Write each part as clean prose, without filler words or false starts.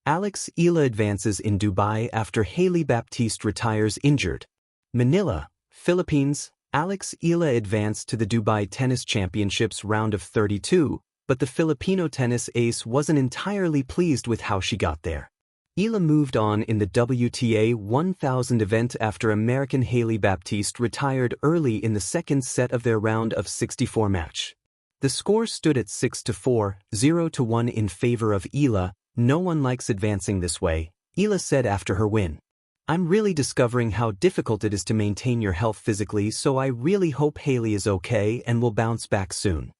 Eala advances in Dubai after Hailey Baptiste retires injured. Manila, Philippines. Eala advanced to the Dubai Tennis Championships round of 32, but the Filipino tennis ace wasn't entirely pleased with how she got there. Eala moved on in the WTA 1000 event after American Hailey Baptiste retired early in the second set of their round of 64 match. The score stood at 6-4, 0-1 in favor of Eala. "No one likes advancing this way," Eala said after her win. "I'm really discovering how difficult it is to maintain your health physically, so I really hope Hailey is okay and will bounce back soon."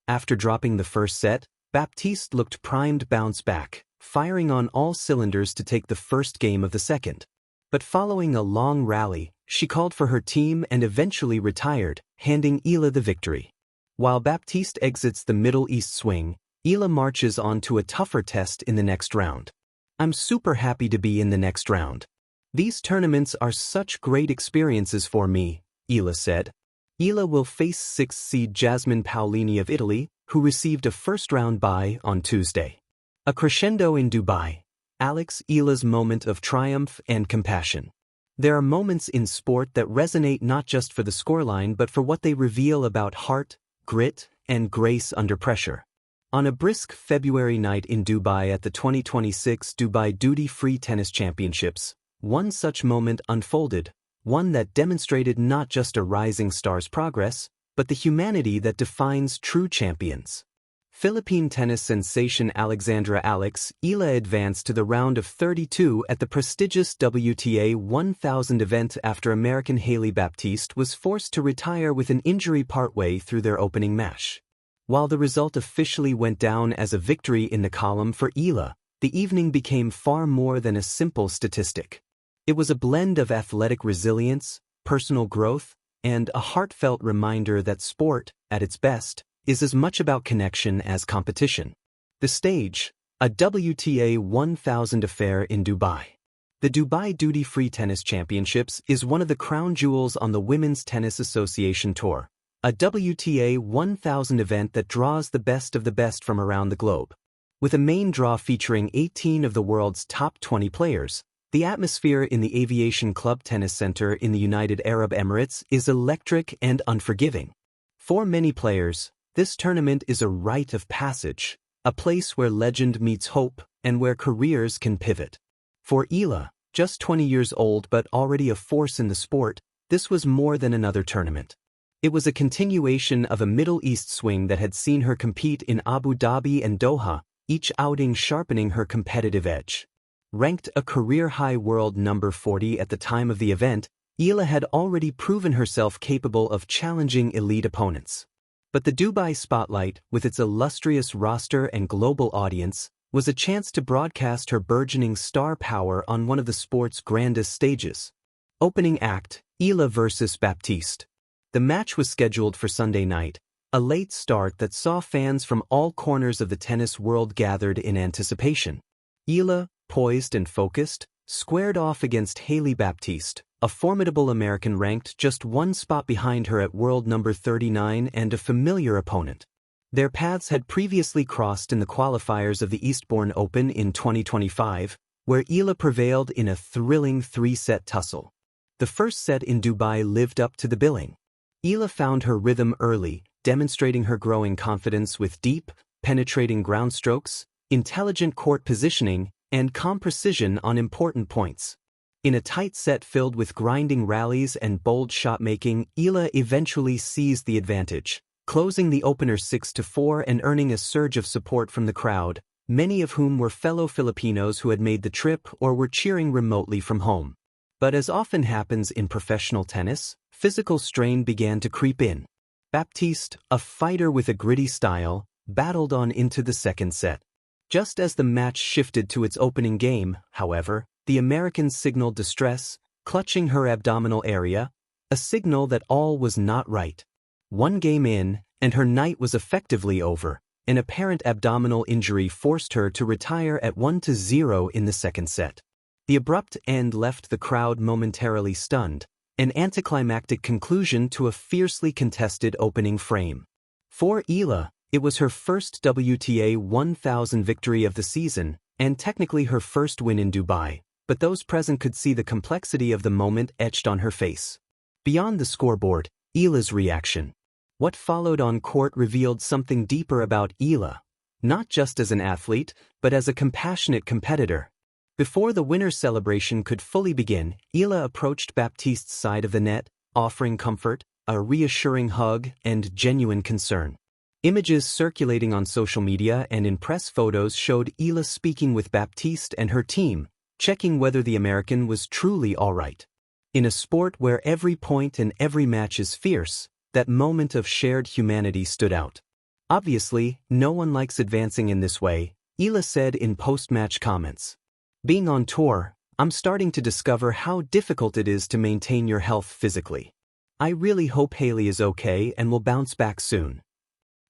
After dropping the first set, Baptiste looked primed to bounce back, firing on all cylinders to take the first game of the second. But following a long rally, she called for her team and eventually retired, handing Eala the victory. While Baptiste exits the Middle East swing, Eala marches on to a tougher test in the next round. "I'm super happy to be in the next round. These tournaments are such great experiences for me," Eala said. Eala will face 6th seed Jasmine Paolini of Italy, who received a first-round bye on Tuesday. A crescendo in Dubai. Eala's moment of triumph and compassion. There are moments in sport that resonate not just for the scoreline but for what they reveal about heart, grit, and grace under pressure. On a brisk February night in Dubai at the 2026 Dubai Duty-Free Tennis Championships, one such moment unfolded, one that demonstrated not just a rising star's progress, but the humanity that defines true champions. Philippine tennis sensation Alexandra Eala advanced to the round of 32 at the prestigious WTA 1000 event after American Hailey Baptiste was forced to retire with an injury partway through their opening match. While the result officially went down as a victory in the column for Eala, the evening became far more than a simple statistic. It was a blend of athletic resilience, personal growth, and a heartfelt reminder that sport, at its best, is as much about connection as competition. The stage, a WTA 1000 affair in Dubai. The Dubai Duty-Free Tennis Championships is one of the crown jewels on the Women's Tennis Association Tour, a WTA 1000 event that draws the best of the best from around the globe. With a main draw featuring 18 of the world's top 20 players, the atmosphere in the Aviation Club Tennis Center in the United Arab Emirates is electric and unforgiving. For many players, this tournament is a rite of passage, a place where legend meets hope and where careers can pivot. For Eala, just 20 years old but already a force in the sport, this was more than another tournament. It was a continuation of a Middle East swing that had seen her compete in Abu Dhabi and Doha, each outing sharpening her competitive edge. Ranked a career-high world number 40 at the time of the event, Eala had already proven herself capable of challenging elite opponents. But the Dubai spotlight, with its illustrious roster and global audience, was a chance to broadcast her burgeoning star power on one of the sport's grandest stages. Opening act, Eala vs. Baptiste. The match was scheduled for Sunday night, a late start that saw fans from all corners of the tennis world gathered in anticipation. Eala, poised and focused, squared off against Hailey Baptiste, a formidable American ranked just one spot behind her at world number 39 and a familiar opponent. Their paths had previously crossed in the qualifiers of the Eastbourne Open in 2025, where Eala prevailed in a thrilling 3-set tussle. The first set in Dubai lived up to the billing. Eala found her rhythm early, demonstrating her growing confidence with deep, penetrating ground strokes, intelligent court positioning, and calm precision on important points. In a tight set filled with grinding rallies and bold shot-making, Eala eventually seized the advantage, closing the opener 6-4 and earning a surge of support from the crowd, many of whom were fellow Filipinos who had made the trip or were cheering remotely from home. But as often happens in professional tennis, physical strain began to creep in. Baptiste, a fighter with a gritty style, battled on into the second set. Just as the match shifted to its opening game, however, the American signaled distress, clutching her abdominal area, a signal that all was not right. One game in, and her night was effectively over. An apparent abdominal injury forced her to retire at 1-0 in the second set. The abrupt end left the crowd momentarily stunned, an anticlimactic conclusion to a fiercely contested opening frame. For Eala, it was her first WTA 1000 victory of the season, and technically her first win in Dubai, but those present could see the complexity of the moment etched on her face. Beyond the scoreboard, Eala's reaction. What followed on court revealed something deeper about Eala, not just as an athlete, but as a compassionate competitor. Before the winner's celebration could fully begin, Eala approached Baptiste's side of the net, offering comfort, a reassuring hug, and genuine concern. Images circulating on social media and in press photos showed Eala speaking with Baptiste and her team, checking whether the American was truly all right. In a sport where every point and every match is fierce, that moment of shared humanity stood out. Obviously, no one likes advancing in this way, Eala said in post-match comments. Being on tour, I'm starting to discover how difficult it is to maintain your health physically. I really hope Hailey is okay and will bounce back soon.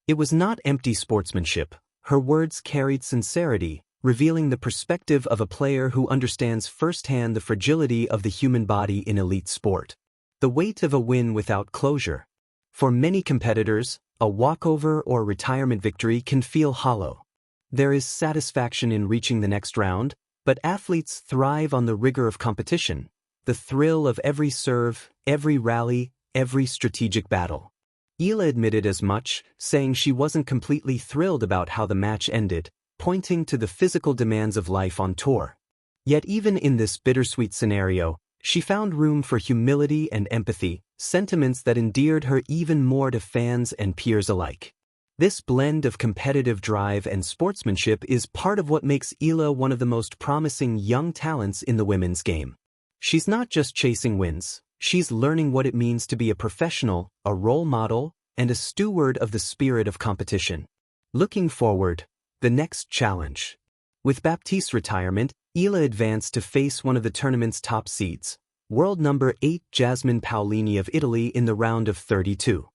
It was not empty sportsmanship. Her words carried sincerity, revealing the perspective of a player who understands firsthand the fragility of the human body in elite sport. The weight of a win without closure. For many competitors, a walkover or retirement victory can feel hollow. There is satisfaction in reaching the next round, but athletes thrive on the rigor of competition, the thrill of every serve, every rally, every strategic battle. Eala admitted as much, saying she wasn't completely thrilled about how the match ended, pointing to the physical demands of life on tour. Yet even in this bittersweet scenario, she found room for humility and empathy, sentiments that endeared her even more to fans and peers alike. This blend of competitive drive and sportsmanship is part of what makes Eala one of the most promising young talents in the women's game. She's not just chasing wins, she's learning what it means to be a professional, a role model, and a steward of the spirit of competition. Looking forward, the next challenge. With Baptiste's retirement, Eala advanced to face one of the tournament's top seeds, world number 8 Jasmine Paolini of Italy in the round of 32.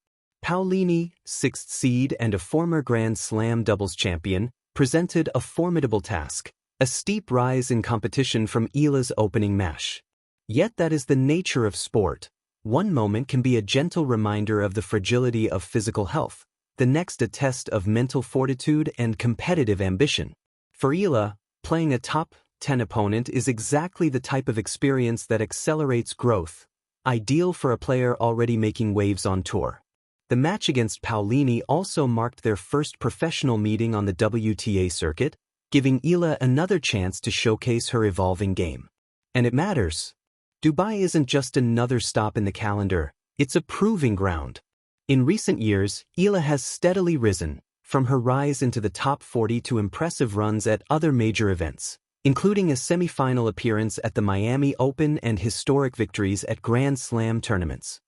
Paolini, 6th seed and a former Grand Slam doubles champion, presented a formidable task, a steep rise in competition from Eala's opening match. Yet that is the nature of sport. One moment can be a gentle reminder of the fragility of physical health, the next a test of mental fortitude and competitive ambition. For Eala, playing a top 10 opponent is exactly the type of experience that accelerates growth, ideal for a player already making waves on tour. The match against Paolini also marked their first professional meeting on the WTA circuit, giving Eala another chance to showcase her evolving game. And it matters. Dubai isn't just another stop in the calendar, it's a proving ground. In recent years, Eala has steadily risen, from her rise into the top 40 to impressive runs at other major events, including a semi-final appearance at the Miami Open and historic victories at Grand Slam tournaments.